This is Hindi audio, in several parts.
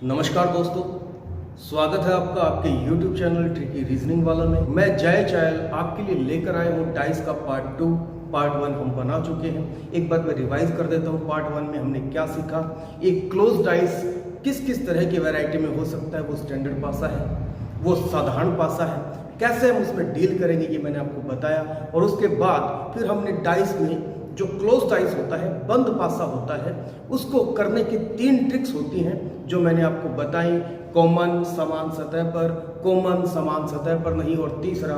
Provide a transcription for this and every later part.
नमस्कार दोस्तों, स्वागत है आपका आपके YouTube चैनल ट्रिकी रीजनिंग वाला में। मैं जय चायल आपके लिए लेकर आया हूँ डाइस का पार्ट 2। पार्ट 1 हम बना चुके हैं। एक बार मैं रिवाइज कर देता हूँ। पार्ट 1 में हमने क्या सीखा, एक क्लोज डाइस किस किस तरह की वैरायटी में हो सकता है। वो स्टैंडर्ड पासा है, वो साधारण पासा है, कैसे हम उसमें डील करेंगे ये मैंने आपको बताया। और उसके बाद फिर हमने डाइस में जो क्लोज डाइस होता है, बंद पासा होता है, उसको करने की 3 ट्रिक्स होती हैं जो मैंने आपको बताई। कॉमन समान सतह पर, कॉमन समान सतह पर नहीं, और तीसरा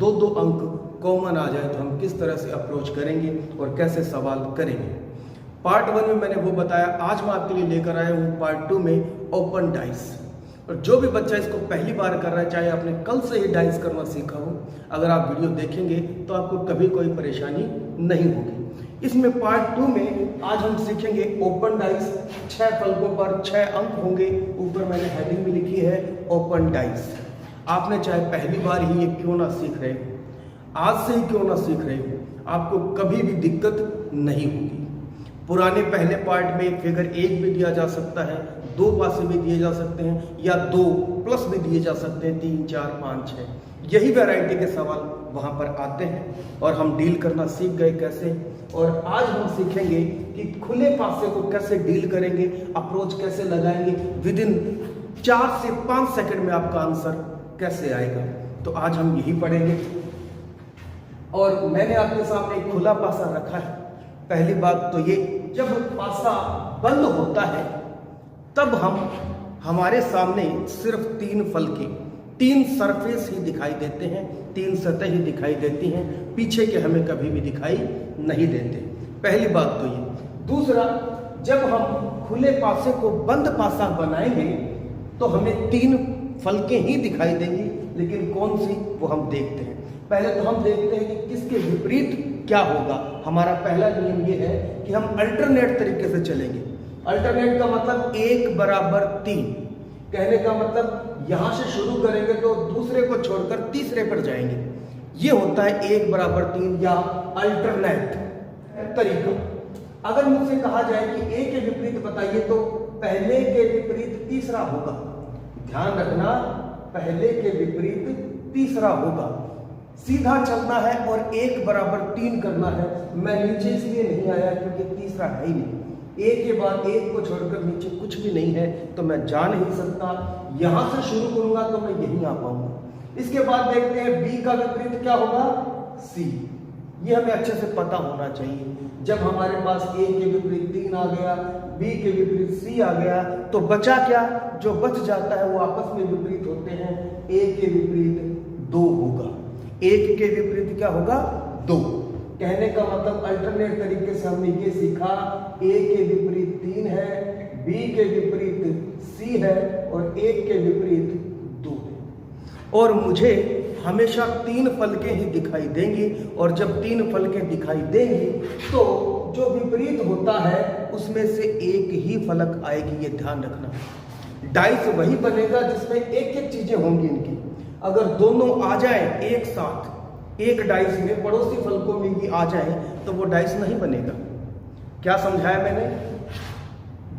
2-2 अंक कॉमन आ जाए तो हम किस तरह से अप्रोच करेंगे और कैसे सवाल करेंगे। पार्ट 1 में मैंने वो बताया। आज मैं आपके लिए लेकर आया हूँ पार्ट 2 में ओपन डाइस। और जो भी बच्चा इसको पहली बार कर रहा है, चाहे आपने कल से ही डाइस करना सीखा हो, अगर आप वीडियो देखेंगे तो आपको कभी कोई परेशानी नहीं होगी। इसमें पार्ट 2 में आज हम सीखेंगे ओपन डाइस। 6 फलकों पर 6 अंक होंगे। ऊपर मैंने हेडिंग भी लिखी है ओपन डाइस। आपने चाहे पहली बार ही ये क्यों ना सीख रहे हो, आज से ही क्यों ना सीख रहे हो, आपको कभी भी दिक्कत नहीं होगी। पुराने पहले पार्ट में फिगर 1 भी दिया जा सकता है, 2 पासे भी दिए जा सकते हैं, या 2 प्लस भी दिए जा सकते हैं, 3, 4, 5, 6। यही वैरायटी के सवाल वहां पर आते हैं और हम डील करना सीख गए कैसे। और आज हम सीखेंगे कि खुले पासे को कैसे डील करेंगे, अप्रोच कैसे लगाएंगे। विदिन 4 से 5 सेकंड में आपका आंसर कैसे आएगा। तो आज हम यही पढ़ेंगे। और मैंने आपके सामने एक खुला पासा रखा है। पहली बात तो ये, जब पासा बंद होता है तब हमारे सामने सिर्फ 3 फलके, 3 सरफेस ही दिखाई देते हैं, 3 सतह ही दिखाई देती हैं, पीछे के हमें कभी भी दिखाई नहीं देते। पहली बात तो ये। दूसरा, जब हम खुले पासे को बंद पासा बनाएंगे तो हमें 3 फलके ही दिखाई देंगी, लेकिन कौन सी वो हम देखते हैं। पहले तो हम देखते हैं कि किसके विपरीत क्या होगा। हमारा पहला नियम ये है कि हम अल्टरनेट तरीके से चलेंगे। अल्टरनेट का मतलब 1 बराबर 3। कहने का मतलब यहां से शुरू करेंगे तो दूसरे को छोड़कर तीसरे पर जाएंगे। ये होता है 1 बराबर 3 या अल्टरनेट तरीका। अगर मुझसे कहा जाए कि A के विपरीत बताइए तो पहले के विपरीत तीसरा होगा। ध्यान रखना, पहले के विपरीत तीसरा होगा। सीधा चलना है और 1 बराबर 3 करना है। मैं नीचे इसलिए नहीं आया क्योंकि तीसरा है ही नहीं। 1 के बाद 1 को छोड़कर नीचे कुछ भी नहीं है, तो मैं जा नहीं सकता। यहां से शुरू करूंगा तो मैं यहीं आ पाऊंगा। इसके बाद देखते हैं B का विपरीत क्या होगा, C। ये हमें अच्छे से पता होना चाहिए। जब हमारे पास A के विपरीत 3 आ गया, B के विपरीत C आ गया, तो बचा क्या, जो बच जाता है वो आपस में विपरीत होते हैं। A के विपरीत 2 होगा, 1 के विपरीत क्या होगा, 2। कहने का मतलब अल्टरनेट तरीके से हमने ये सीखा, A के विपरीत 3 है, B के विपरीत C है और 1 के विपरीत 2 है। और मुझे हमेशा 3 फलके ही दिखाई देंगी। और जब 3 फलके दिखाई देंगी तो जो विपरीत होता है उसमें से एक ही फलक आएगी। ये ध्यान रखना। डाइस वही बनेगा जिसमें एक एक चीजें होंगी इनकी। अगर दोनों आ जाए एक साथ एक डाइस में, पड़ोसी फलकों में भी आ जाए, तो वो डाइस नहीं बनेगा। क्या समझाया मैंने।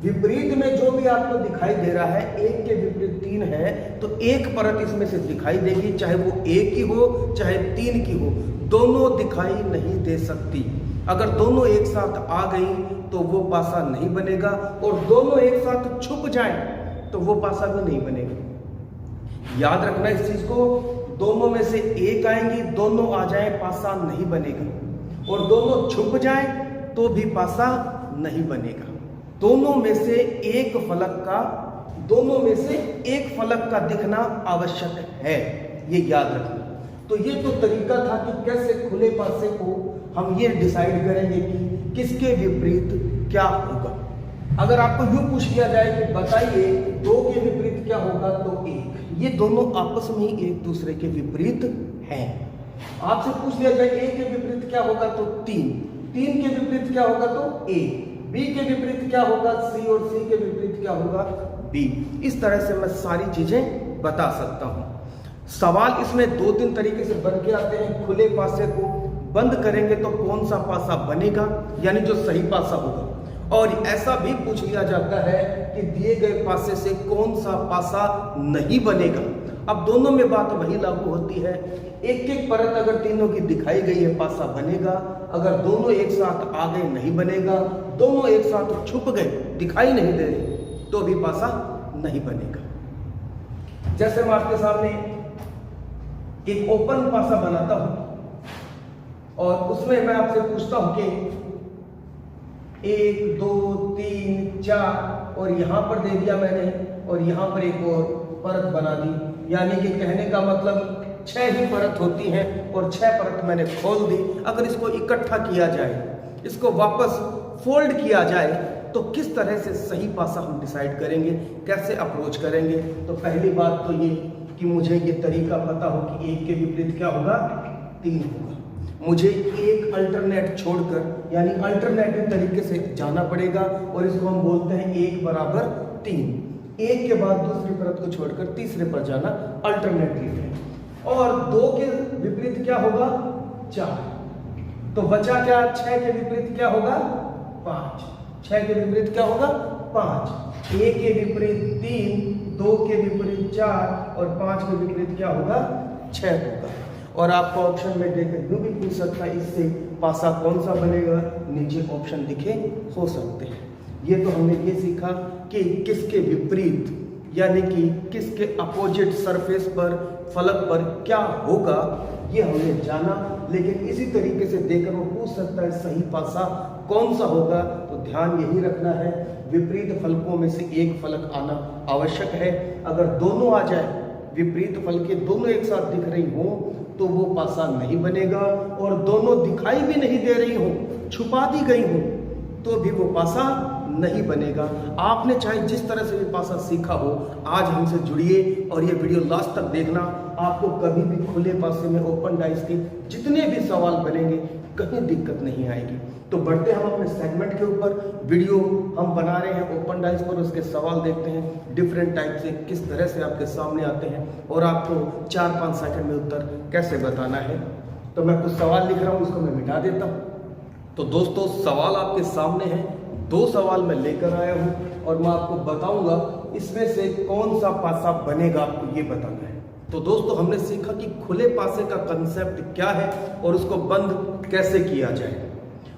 विपरीत में जो भी आपको दिखाई दे रहा है, 1 के विपरीत 3 है, तो एक परत इसमें से दिखाई देगी, चाहे वो 1 की हो चाहे 3 की हो, दोनों दिखाई नहीं दे सकती। अगर दोनों एक साथ आ गई तो वो पासा नहीं बनेगा, और दोनों एक साथ छुप जाएं तो वो पासा भी नहीं बनेगा। याद रखना इस चीज को। दोनों में से एक आएंगी, दोनों आ जाए, पासा नहीं बनेगा। और दोनों छुप जाए तो भी पासा नहीं बनेगा। दोनों में से एक फलक का दिखना आवश्यक है, ये याद रखना। तो ये तो तरीका था कि कैसे खुले पासे को हम ये डिसाइड करेंगे कि किसके विपरीत क्या होगा। अगर आपको यूं पूछ लिया जाए कि बताइए 2 के विपरीत क्या होगा, तो 1। ये दोनों आपस में ही एक दूसरे के विपरीत हैं। आपसे पूछ लिया जाए A के विपरीत क्या होगा, तो 3। 3 के विपरीत क्या होगा, तो A। B के विपरीत क्या होगा, C। और C के विपरीत क्या होगा, B। इस तरह से मैं सारी चीजें बता सकता हूं। सवाल इसमें 2-3 तरीके से बन के आते हैं। खुले पासे को बंद करेंगे तो कौन सा पासा बनेगा, यानी जो सही पासा होगा। और ऐसा भी पूछ लिया जाता है कि दिए गए पासे से कौन सा पासा नहीं बनेगा। अब दोनों में बात वही लागू होती है, एक एक परत अगर तीनों की दिखाई गई है पासा बनेगा, अगर दोनों एक साथ आ गए नहीं बनेगा, दोनों एक साथ छुप गए दिखाई नहीं दे रहे तो भी पासा नहीं बनेगा। जैसे मैं आपके सामने एक ओपन पासा बनाता हूं और उसमें मैं आपसे पूछता हूं कि 1 2 3 4 और यहां पर दे दिया मैंने और यहां पर एक और परत बना दी, यानी कि कहने का मतलब 6 ही परत होती हैं और 6 परत मैंने खोल दी। अगर इसको इकट्ठा किया जाए, इसको वापस फोल्ड किया जाए तो किस तरह से सही पासा हम डिसाइड करेंगे, कैसे अप्रोच करेंगे। तो पहली बात तो ये कि मुझे ये तरीका पता हो कि 1 के विपरीत क्या होगा, 3 होगा। मुझे एक अल्टरनेट छोड़कर यानी अल्टरनेटिव तरीके से जाना पड़ेगा और इसको हम बोलते हैं 1 बराबर 3। 1 के बाद दूसरी परत को छोड़कर तीसरे पर जाना अल्टरनेटिव है। और 2 के विपरीत क्या होगा, 4। तो बचा क्या, 6 के विपरीत क्या होगा, 5। 6 के विपरीत क्या होगा, 5। 1 के विपरीत 3, 2 के विपरीत 4 और 5 के विपरीत क्या होगा, 6 होगा। और आपको ऑप्शन में देकर यूं भी पूछ सकता है इससे पासा कौन सा बनेगा, नीचे ऑप्शन लिखे हो सकते हैं। ये तो हमने ये सीखा कि किसके विपरीत यानी कि किसके अपोजिट सरफेस पर फलक पर क्या होगा, ये हमने जाना। लेकिन इसी तरीके से देकर वो पूछ सकता है सही पासा कौन सा होगा। तो ध्यान यही रखना है, विपरीत फलकों में से एक फलक आना आवश्यक है। अगर दोनों आ जाए, विपरीत फल के दोनों एक साथ दिख रही हो तो वो पासा नहीं बनेगा, और दोनों दिखाई भी नहीं दे रही हो, छुपा दी गई हो तो भी वो पासा नहीं बनेगा। आपने चाहे जिस तरह से भी पासा सीखा हो, आज हमसे जुड़िए और ये वीडियो लास्ट तक देखना। आपको कभी भी खुले पासे में ओपन डाइस के जितने भी सवाल बनेंगे कहीं दिक्कत नहीं आएगी। तो बढ़ते हम अपने सेगमेंट के ऊपर। वीडियो हम बना रहे हैं ओपन डाइस पर, उसके सवाल देखते हैं डिफरेंट टाइप से किस तरह से आपके सामने आते हैं और आपको 4-5 सेकंड में उत्तर कैसे बताना है। तो मैं कुछ सवाल लिख रहा हूँ, इसको मैं मिटा देता हूँ। तो दोस्तों सवाल आपके सामने हैं, 2 सवाल मैं लेकर आया हूँ और मैं आपको बताऊंगा इसमें से कौन सा पासा बनेगा, आपको ये बताना है। तो दोस्तों हमने सीखा कि खुले पासे का कंसेप्ट क्या है और उसको बंद कैसे किया जाए,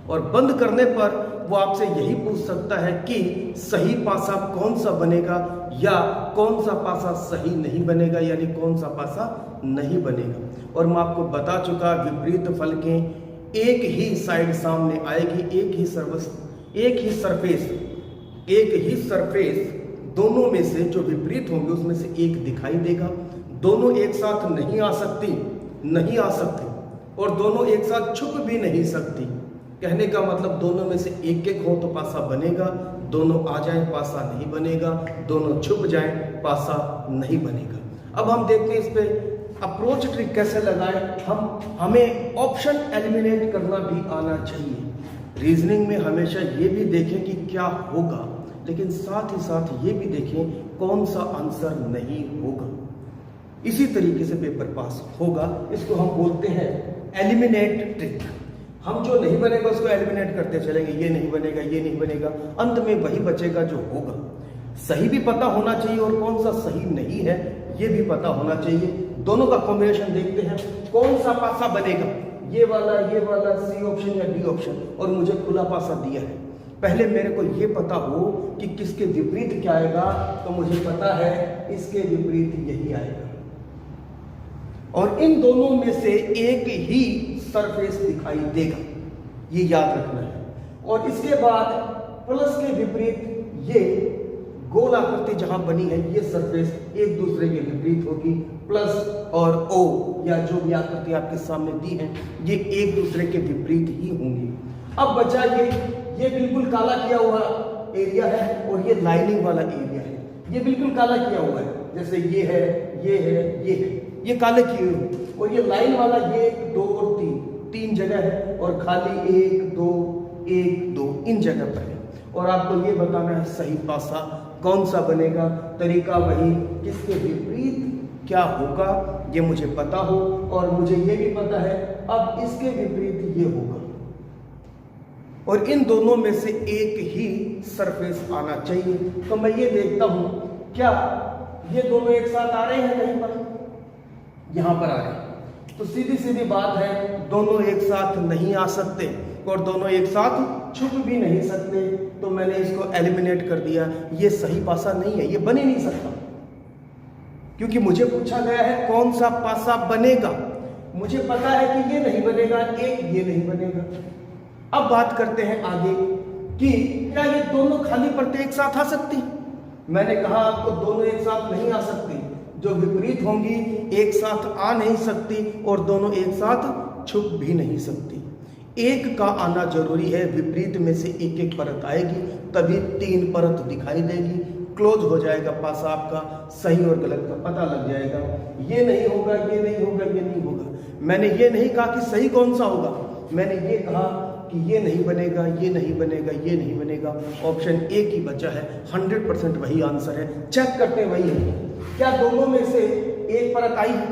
और बंद करने पर वो आपसे यही पूछ सकता है कि सही पासा कौन सा बनेगा या कौन सा पासा सही नहीं बनेगा, यानी कौन सा पासा नहीं बनेगा। और मैं आपको बता चुका विपरीत फलकें एक ही साइड सामने आएगी, एक ही सरफेस दोनों में से जो विपरीत होंगे उसमें से एक दिखाई देगा। दोनों एक साथ नहीं आ सकती और दोनों एक साथ छुप भी नहीं सकती। कहने का मतलब दोनों में से एक एक हो तो पासा बनेगा, दोनों आ जाए पासा नहीं बनेगा, दोनों छुप जाए पासा नहीं बनेगा। अब हम देखते हैं इस पे अप्रोच ट्रिक कैसे लगाएं। हमें ऑप्शन एलिमिनेट करना भी आना चाहिए। रीजनिंग में हमेशा ये भी देखें कि क्या होगा, लेकिन साथ ही साथ ये भी देखें कौन सा आंसर नहीं होगा। इसी तरीके से पेपर पास होगा। इसको हम बोलते हैं एलिमिनेट ट्रिक। हम जो नहीं बनेगा उसको एलिमिनेट करते चलेंगे, ये नहीं बनेगा, ये नहीं बनेगा, अंत में वही बचेगा जो होगा। सही भी पता होना चाहिए और कौन सा सही नहीं है ये भी पता होना चाहिए। दोनों का कॉम्बिनेशन देखते हैं कौन सा पासा बनेगा, ये वाला, सी ऑप्शन या डी ऑप्शन, और मुझे खुला पासा दिया है। पहले मेरे को ये पता हो कि किसके विपरीत क्या आएगा, तो मुझे पता है इसके विपरीत यही आएगा, और इन दोनों में से एक ही सरफेस दिखाई देगा, ये याद रखना है। और इसके बाद प्लस के विपरीत ये गोल आकृति जहां बनी है, ये सरफेस एक दूसरे के विपरीत होगी। प्लस और ओ या जो भी आकृति आपके सामने दी है, ये एक दूसरे के विपरीत ही होंगी। अब बचा ये बिल्कुल काला किया हुआ एरिया है और ये लाइनिंग वाला एरिया है। ये बिल्कुल काला किया हुआ है, जैसे ये है, ये काले किए हुए, और ये लाइन वाला ये 1 2 और 3 जगह है, और खाली 1 2 इन जगह पर है। और आपको ये बताना है सही पासा कौन सा बनेगा। तरीका वही, किसके विपरीत क्या होगा ये मुझे पता हो, और मुझे ये भी पता है अब इसके विपरीत ये होगा। और इन दोनों में से एक ही सरफेस आना चाहिए। तो मैं ये देखता हूं क्या ये दोनों एक साथ आ रहे हैं, कहीं पर यहां पर आ रहे हैं, तो सीधी सीधी बात है दोनों एक साथ नहीं आ सकते और दोनों एक साथ छुप भी नहीं सकते। तो मैंने इसको एलिमिनेट कर दिया, ये सही पासा नहीं है, ये बन ही नहीं सकता, क्योंकि मुझे पूछा गया है कौन सा पासा बनेगा। मुझे पता है कि ये नहीं बनेगा, एक ये नहीं बनेगा। अब बात करते हैं आगे कि क्या ये दोनों खाली परतें एक साथ आ सकती? मैंने कहा आपको दोनों एक साथ नहीं आ सकती, जो विपरीत होंगी एक साथ आ नहीं सकती और दोनों एक साथ छुप भी नहीं सकती। एक का आना जरूरी है, विपरीत में से एक एक परत आएगी तभी तीन परत दिखाई देगी, क्लोज हो जाएगा पासा आपका, सही और गलत का पता लग जाएगा। ये नहीं होगा, ये नहीं होगा, ये नहीं होगा। मैंने ये नहीं कहा कि सही कौन सा होगा, मैंने ये कहा कि ये नहीं बनेगा, ये नहीं बनेगा, ये नहीं बनेगा। ऑप्शन ए की बचा है, 100% वही आंसर है। चेक करते हैं वही है। क्या दोनों में से एक परत आई है?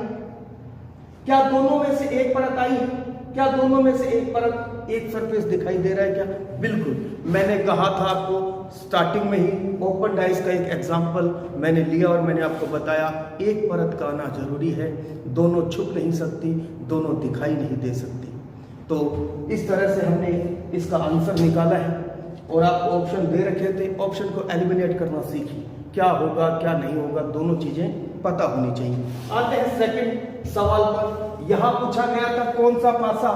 क्या दोनों में से एक परत आई है? क्या दोनों में से एक परत, एक सरफेस दिखाई दे रहा है क्या? बिल्कुल। मैंने कहा था आपको स्टार्टिंग में ही, ओपन डाइस का एक एग्जांपल मैंने लिया और मैंने आपको बताया एक परत का आना जरूरी है, दोनों छुप नहीं सकती, दोनों दिखाई नहीं दे सकती। तो इस तरह से हमने इसका आंसर निकाला है और आपको ऑप्शन दे रखे थे, ऑप्शन को एलिमिनेट करना सीखिए, क्या होगा क्या नहीं होगा, दोनों चीजें पता होनी चाहिए। आते हैं सेकंड सवाल पर। यहां पूछा गया था कौन सा पासा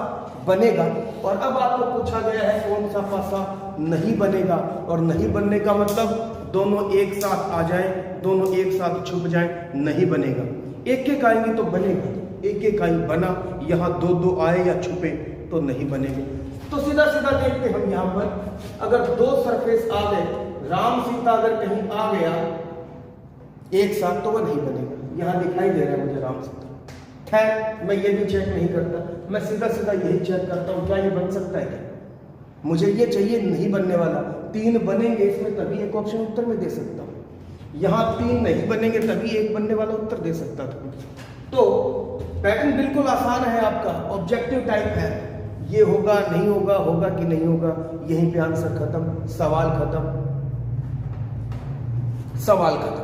बनेगा और अब आपको पूछा गया है कौन सा पासा नहीं बनेगा। और नहीं बनने का मतलब दोनों एक साथ आ जाए, दोनों एक साथ छुप जाए, नहीं बनेगा। एक एक आएंगे तो बनेगा, एक एक आई बना, यहाँ दो दो आए या छुपे तो नहीं बनेंगे। तो सीधा सीधा देखते हम यहाँ पर, अगर दो सरफेस आ गए, राम सीता अगर कहीं आ गया एक साथ तो वह नहीं बनेगा। यहाँ दिखाई दे रहा है मुझे राम सीता, खैर मैं ये भी चेक नहीं करता, मैं सीधा सीधा यही चेक करता हूँ क्या ये बन सकता है क्या। मुझे ये चाहिए नहीं बनने वाला, तीन बनेंगे इसमें तभी एक ऑप्शन उत्तर में दे सकता हूँ, यहाँ तीन नहीं बनेंगे तभी एक बनने वाला उत्तर दे सकता था। तो पैटर्न बिल्कुल आसान है आपका, ऑब्जेक्टिव टाइप है, ये होगा नहीं होगा, होगा कि नहीं होगा, यहीं पे आंसर खत्म, सवाल खत्म, सवाल खत्म।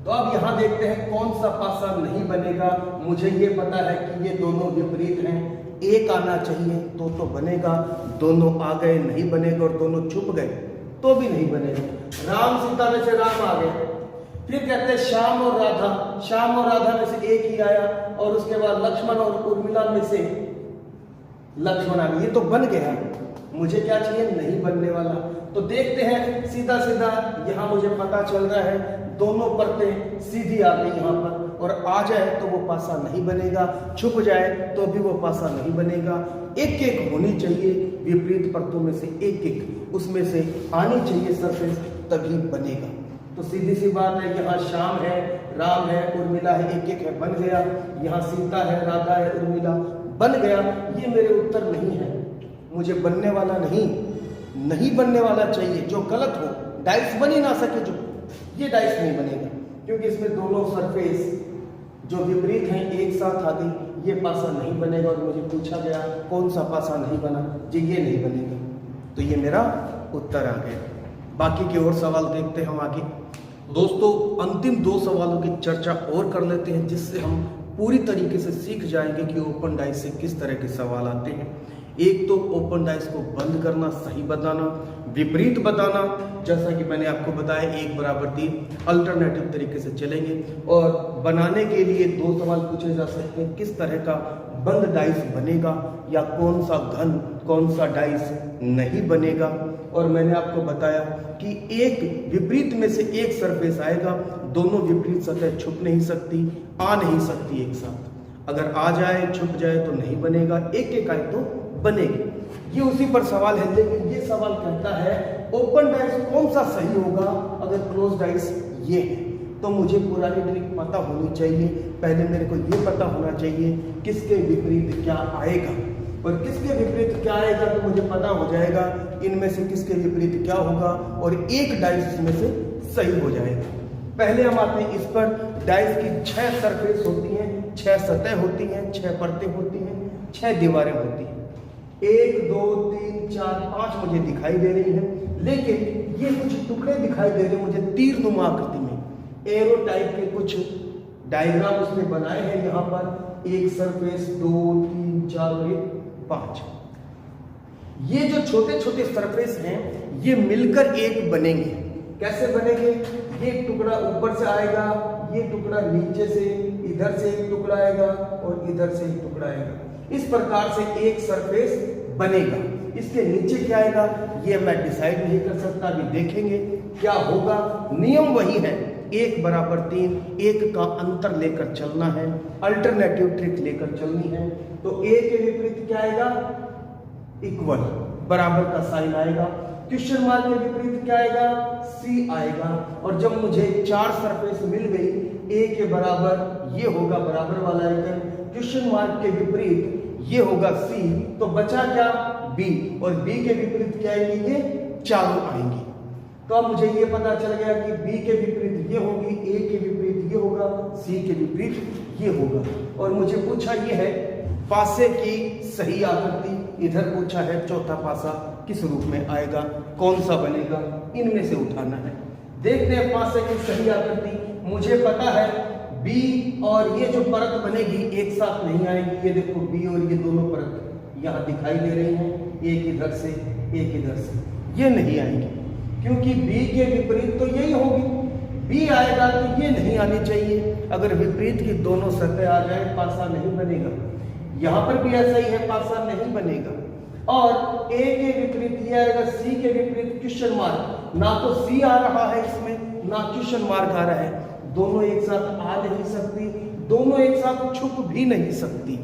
तो अब यहां देखते हैं कौन सा पासा नहीं बनेगा। मुझे ये पता है कि ये दोनों विपरीत हैं, एक आना चाहिए तो बनेगा, दोनों आ गए नहीं बनेगा और दोनों छुप गए तो भी नहीं बनेगा। राम सीता में से राम आ गए, फिर कहते हैं श्याम और राधा, श्याम और राधा में से एक ही आया और उसके बाद लक्ष्मण और उर्मिला में से लक्ष्मण आ गया, ये तो बन गया। मुझे क्या चाहिए? नहीं बनने वाला। तो देखते हैं सीधा सीधा, यहां मुझे पता चल रहा है दोनों परतें सीधी आ गई यहाँ पर, और आ जाए तो वो पासा नहीं बनेगा, छुप जाए तो भी वो पासा नहीं बनेगा। एक एक होनी चाहिए, विपरीत परतों में से एक एक उसमें से आनी चाहिए सरफेस, तभी बनेगा। तो सीधी सी बात है, यहाँ श्याम है, राम है, उर्मिला है, एक एक है, बन गया। यहाँ सीता है, राधा है, उर्मिला, बन गया। ये मेरे उत्तर नहीं है, मुझे बनने वाला नहीं बनने वाला चाहिए, जो गलत हो, डाइस बन ही ना सके जो, ये डाइस नहीं बनेगा क्योंकि इसमें दोनों सरफेस जो विपरीत हैं एक साथ आ गई, ये पासा नहीं बनेगा। और मुझे पूछा गया कौन सा पासा नहीं बना, जी ये नहीं बनेगा, तो ये मेरा उत्तर आ गया। बाकी के और सवाल देखते हैं हम आगे। दोस्तों अंतिम दो सवालों की चर्चा और कर लेते हैं, जिससे हम पूरी तरीके से सीख जाएंगे कि ओपन डाइस से किस तरह के सवाल आते हैं। एक तो ओपन डाइस को बंद करना, सही बताना, विपरीत बताना, जैसा कि मैंने आपको बताया 1 बराबर 3 अल्टरनेटिव तरीके से चलेंगे। और बनाने के लिए दो सवाल पूछे जा सकते हैं, किस तरह का बंद डाइस बनेगा या कौन सा घन, कौन सा डाइस नहीं बनेगा। और मैंने आपको बताया कि एक विपरीत में से एक सरफेस आएगा, दोनों विपरीत सतह छुप नहीं सकती, आ नहीं सकती एक साथ। अगर आ जाए छुप जाए तो नहीं बनेगा, एक एक आए तो बनेगी। ये उसी पर सवाल है, लेकिन ये सवाल कहता है ओपन डाइस कौन सा सही होगा अगर क्लोज डाइस ये है। तो मुझे पुरानी ट्रिक पता होनी चाहिए, पहले मेरे को ये पता होना चाहिए किसके विपरीत क्या आएगा, और किसके विपरीत क्या आएगा तो मुझे पता हो जाएगा इनमें से किसके विपरीत क्या होगा और एक डाइस इसमें से सही हो जाएगा। पहले हम आते हैं इस पर, डाइस की 6 सरफेस होती हैं, 6 सतह होती हैं, 6 परतें होती हैं, 6 दीवारें होती हैं। 1 2 3 4 5 मुझे दिखाई दे रही है, लेकिन ये कुछ टुकड़े दिखाई दे रहे हैं मुझे तीर नुमा आकृति में। एरो टाइप के कुछ डायग्राम उसने बनाए हैं यहाँ पर, एक सरफेस, 2 3 4 और 5। ये जो छोटे छोटे सरफेस हैं ये मिलकर एक बनेंगे। कैसे बनेंगे? ये टुकड़ा ऊपर से आएगा, ये टुकड़ा नीचे से, इधर से एक टुकड़ा आएगा और इधर से एक टुकड़ा आएगा। इस प्रकार से एक सरफेस बनेगा। इसके नीचे क्या आएगा ये मैं डिसाइड नहीं कर सकता, अभी देखेंगे क्या होगा। नियम वही है, 1 बराबर 3, 1 का अंतर लेकर चलना है, अल्टरनेटिव ट्रिक लेकर चलनी है। तो ए के विपरीत क्या आएगा? इक्वल, बराबर का साइन आएगा। क्वेश्चन मार्क के विपरीत क्या आएगा? सी आएगा। और जब मुझे 4 सरफेस मिल गई, ए के बराबर ये होगा बराबर वाला आइकन, क्वेश्चन मार्क के विपरीत ये होगा सी, तो बचा क्या? बी, और बी के विपरीत क्या आएंगी? ये चारों आएंगी। तो अब मुझे ये पता चल गया कि बी के विपरीत ये होगी, ए के विपरीत ये होगा, सी के विपरीत ये होगा। और मुझे पूछा ये है पासे की सही आकृति, इधर पूछा है चौथा पासा किस रूप में आएगा, कौन सा बनेगा, इनमें से उठाना है। देखते हैं पासे की सही आकृति। मुझे पता है बी और ये जो परत बनेगी एक साथ नहीं आएगी। ये देखो बी और ये दोनों परत यहाँ दिखाई दे रही हैं, एक इधर से एक इधर से, ये नहीं आएंगी क्योंकि बी के विपरीत तो यही होगी। बी आएगा तो ये नहीं आनी चाहिए। अगर विपरीत की दोनों सतह आ जाए पासा नहीं बनेगा। यहाँ पर भी ऐसा ही है, पासा नहीं बनेगा। और ए के विपरीत ये आएगा, सी के विपरीत क्वेश्चन मार्क। ना तो सी आ रहा है इसमें, ना क्वेश्चन मार्क आ रहा है। दोनों एक साथ आ नहीं सकती, दोनों एक साथ छुप भी नहीं सकती।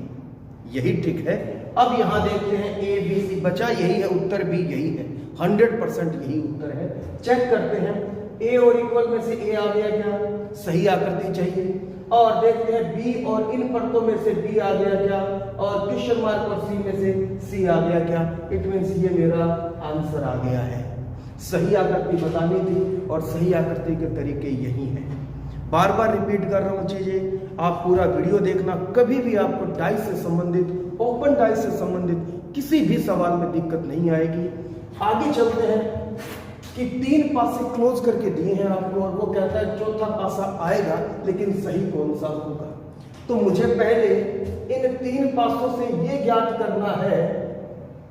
यही ठीक है। अब यहाँ देखते हैं ए बी सी बचा, यही है उत्तर, भी यही है, 100% यही उत्तर है। चेक करते हैं ए और इक्वल में से ए आ गया क्या? सही आकृति चाहिए। और देखते हैं बी और इन परतों में से बी आ गया क्या? और क्वेश्चन मार्क और सी में से सी आ गया क्या? इट मींस ये मेरा आंसर आ गया है। सही आकृति बतानी थी और सही आकृति के तरीके यही हैं। बार बार रिपीट कर रहा हूँ चीजें, आप पूरा वीडियो देखना। कभी भी आपको डाइस से संबंधित, ओपन डाइस से संबंधित किसी भी सवाल में दिक्कत नहीं आएगी। आगे चलते हैं कि 3 पासे क्लोज करके दिए हैं आपको और वो कहता है चौथा पासा आएगा, लेकिन सही कौन सा होगा। तो मुझे पहले इन 3 पासों से ये ज्ञात करना है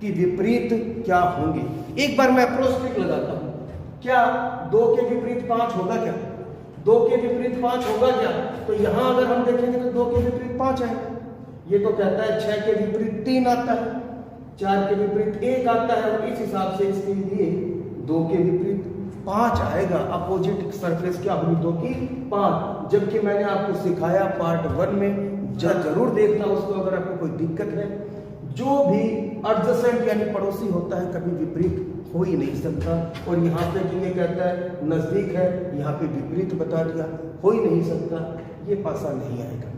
कि विपरीत क्या होंगे। एक बार मैं अप्रोच ट्रिक लगाता हूं। क्या 2 के विपरीत 5 होगा क्या? 2 के विपरीत 5 होगा क्या? तो यहां अगर हम देखेंगे तो 2 के विपरीत 5 है। ये तो कहता है 6 के विपरीत 3 आता है, 4 के विपरीत 1 आता है, और इस हिसाब से इसके लिए 2 के विपरीत 5 आएगा। अपोजिट सरफेस क्या होगी? 2 की 5। जबकि मैंने आपको सिखाया पार्ट 1 में, जरूर देखना उसको अगर आपको कोई दिक्कत है। जो भी एडजेसेंट यानी पड़ोसी होता है कभी विपरीत हो ही नहीं सकता। और यहाँ पे जो ये कहता है नजदीक है, यहाँ पे विपरीत बता दिया, हो ही नहीं सकता, ये पासा नहीं आएगा।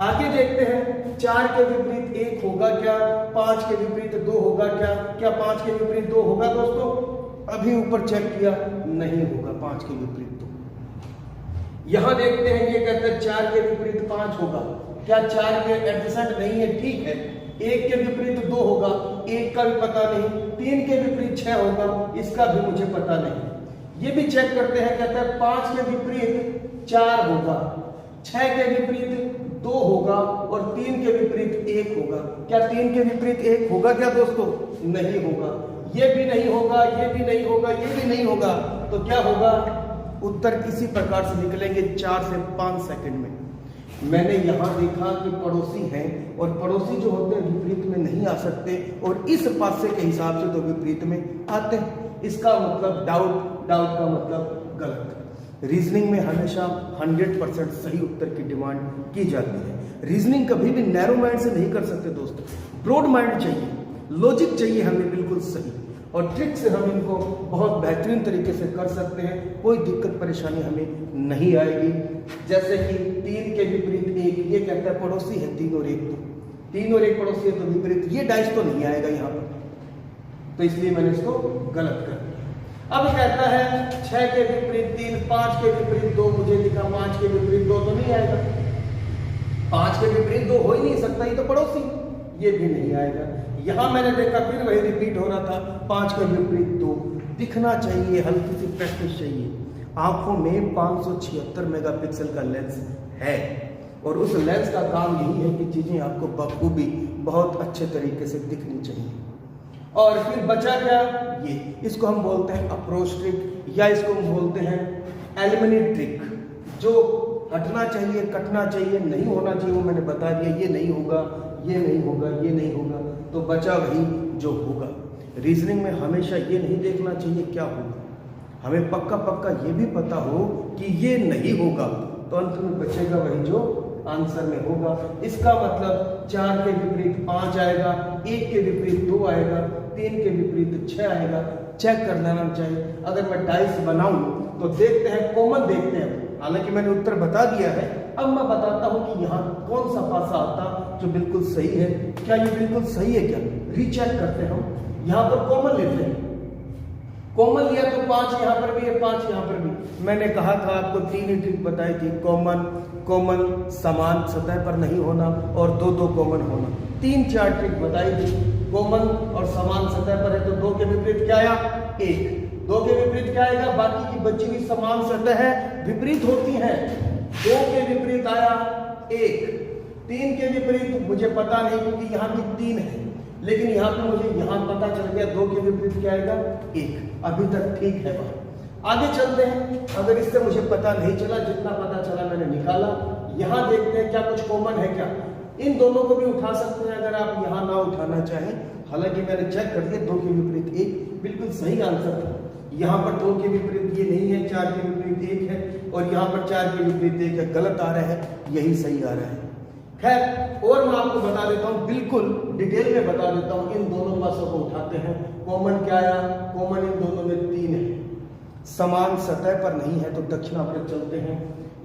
आगे देखते हैं 4 के विपरीत 1 होगा क्या? 5 के विपरीत 2 होगा क्या? क्या 5 के विपरीत 2 होगा दोस्तों? अभी ऊपर चेक किया, नहीं होगा 5 के विपरीत 2। यहां देखते हैं ये कहता है 4 के विपरीत 5 होगा। क्या 4 के एडजेसेंट नहीं है? ठीक है। 1 के विपरीत 2 होगा, 1 का भी पता नहीं। 3 के विपरीत 6 होगा, इसका भी मुझे पता नहीं। ये भी चेक करते हैं, कहता है 5 के विपरीत 4 होगा, 6 के विपरीत 2 होगा और 3 के विपरीत 1 होगा। क्या 3 के विपरीत 1 होगा क्या दोस्तों? नहीं होगा। ये भी नहीं होगा, ये भी नहीं होगा, ये भी नहीं होगा। तो क्या होगा? उत्तर किसी प्रकार से निकलेंगे 4 से 5 सेकंड में। मैंने यहाँ देखा कि पड़ोसी हैं और पड़ोसी जो होते हैं विपरीत में नहीं आ सकते, और इस पासे के हिसाब से तो विपरीत में आते हैं। इसका मतलब डाउट, डाउट का मतलब गलत। रीजनिंग में हमेशा 100% सही उत्तर की डिमांड की जाती है। रीजनिंग कभी भी नैरो माइंड से नहीं कर सकते दोस्तों, ब्रॉड माइंड चाहिए, लॉजिक चाहिए हमें बिल्कुल सही, और ट्रिक से हम इनको बहुत बेहतरीन तरीके से कर सकते हैं। कोई दिक्कत परेशानी हमें नहीं आएगी। जैसे कि 3 के विपरीत 1, ये कहता है पड़ोसी है 3 और 1, तो 3 और 1 पड़ोसी है तो विपरीत, ये डाइस तो नहीं आएगा यहाँ पर, तो इसलिए मैंने इसको गलत कर दिया। अब कहता है 6 के विपरीत 3, 5 के विपरीत 2 मुझे लिखा, 5 के विपरीत 2 तो नहीं आएगा, 5 के विपरीत 2 हो ही नहीं सकता, ये तो पड़ोसी, ये भी नहीं आएगा। यहाँ मैंने देखा फिर वही रिपीट हो रहा था, 5 के विपरीत 2। दिखना चाहिए, हल्की सी प्रैक्टिस चाहिए। आंखों में 576 मेगापिक्सल का लेंस है और उस लेंस का काम यही है कि चीज़ें आपको बखूबी बहुत अच्छे तरीके से दिखनी चाहिए। और फिर बचा क्या, ये इसको हम बोलते हैं अप्रोच ट्रिक, या इसको हम बोलते हैं एलिमिनेट ट्रिक। जो हटना चाहिए, कटना चाहिए, नहीं होना चाहिए वो मैंने बता दिया, ये नहीं होगा, ये नहीं होगा, ये नहीं होगा, तो बचा वही जो होगा। रीजनिंग में हमेशा ये नहीं देखना चाहिए क्या होगा, हमें पक्का पक्का ये भी पता हो कि ये नहीं होगा, तो अंत में बचेगा वही जो आंसर में होगा। इसका मतलब 4 के विपरीत 5 आएगा, 1 के विपरीत 2 आएगा, 3 के विपरीत 6 आएगा। चेक कर लेना चाहिए। अगर मैं डाइस बनाऊं तो देखते हैं, कॉमन देखते हैं। हालांकि मैंने उत्तर बता दिया है, अब मैं बताता हूं कि यहाँ कौन सा पासा आता जो बिल्कुल सही है। क्या ये बिल्कुल सही है क्या, रीचेक करते हैं हम। यहाँ पर कॉमन लेते हैं, कॉमन लिया तो 5 यहाँ पर भी है, 5 यहाँ पर भी। मैंने कहा था आपको 3 ही ट्रिक बताई थी, कॉमन, कॉमन समान सतह पर नहीं होना और 2 कॉमन होना। 3-4 ट्रिक बताई थी। कॉमन और समान सतह पर है तो 2 के विपरीत क्या आया, 1। 2 के विपरीत क्या आएगा, बाकी की बची हुई समान सतह है विपरीत होती हैं। 2 के विपरीत आया 1। 3 के विपरीत मुझे पता नहीं क्योंकि यहाँ भी 3 है, लेकिन यहाँ पे मुझे यहाँ पता चल गया 2 के विपरीत क्या आएगा, 1। अभी तक ठीक है बात। आगे चलते हैं। अगर इससे मुझे पता नहीं चला, जितना पता चला मैंने निकाला। यहाँ देखते हैं क्या कुछ कॉमन है क्या। इन दोनों को भी उठा सकते हैं अगर आप यहाँ ना उठाना चाहें। हालांकि मैंने चेक कर दिया, 2 के विपरीत 1 बिल्कुल सही आंसर था। यहाँ पर 2 के विपरीत ये नहीं है, 4 के विपरीत 1 है और यहाँ पर 4 के विपरीत 1 है। गलत आ रहा है, यही सही आ रहा है। खैर, और मैं आपको बता देता हूँ, बिल्कुल डिटेल में बता देता हूँ। इन दोनों पासों को उठाते हैं। कॉमन क्या आया, कॉमन इन दोनों में 3 है। समान सतह पर नहीं है तो दक्षिणावर्त चलते हैं।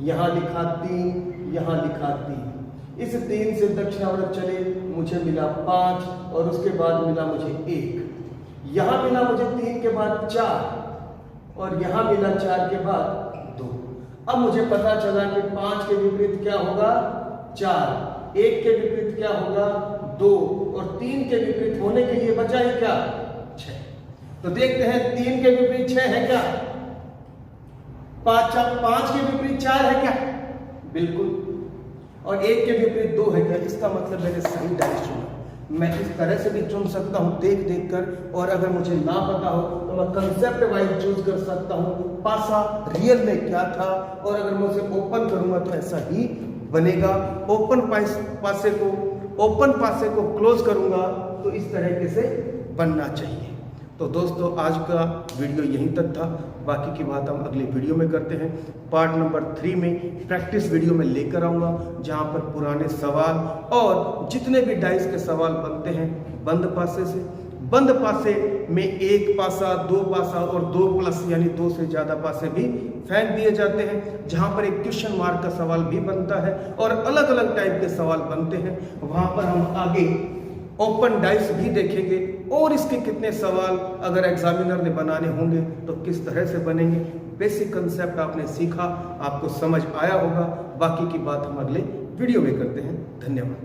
यहाँ लिखा 3, यहाँ लिखा 3। इस 3 से दक्षिणावर्त चले, मुझे मिला 5 और उसके बाद मिला मुझे 1। यहाँ मिला मुझे 3 के बाद 4 और यहाँ मिला 4 के बाद 2। अब मुझे पता चला कि 5 के विपरीत क्या होगा, 4। 1 के विपरीत क्या होगा, 2 और 3 के विपरीत होने के लिए बचा है क्या, 6। तो देखते हैं 3 के विपरीत 6 है क्या, 5 के विपरीत 4 है क्या, बिल्कुल। और 1 के विपरीत 2 है क्या। इसका मतलब मैंने सही डाइस चुना। मैं इस तरह से भी चुन सकता हूं देख देख कर, और अगर मुझे ना पता हो तो मैं कंसेप्ट वाइज चूज कर सकता हूं पासा रियल में क्या था। और अगर मैं उसे ओपन करूंगा तो ऐसा ही बनेगा। ओपन पासे को क्लोज करूंगा तो इस तरीके से बनना चाहिए। तो दोस्तों, आज का वीडियो यहीं तक था। बाकी की बात हम अगले वीडियो में करते हैं। पार्ट नंबर 3 में प्रैक्टिस वीडियो में लेकर आऊँगा, जहाँ पर पुराने सवाल और जितने भी डाइस के सवाल बनते हैं बंद पासे से। बंद पासे में 1 पासा, 2 पासा और 2 प्लस यानी 2 से ज़्यादा पासे भी फेंक दिए जाते हैं, जहाँ पर एक क्वेश्चन मार्क का सवाल भी बनता है और अलग अलग टाइप के सवाल बनते हैं। वहाँ पर हम आगे ओपन डाइस भी देखेंगे और इसके कितने सवाल अगर एग्जामिनर ने बनाने होंगे तो किस तरह से बनेंगे। बेसिक कंसेप्ट आपने सीखा, आपको समझ आया होगा। बाकी की बात हम अगले वीडियो में करते हैं। धन्यवाद।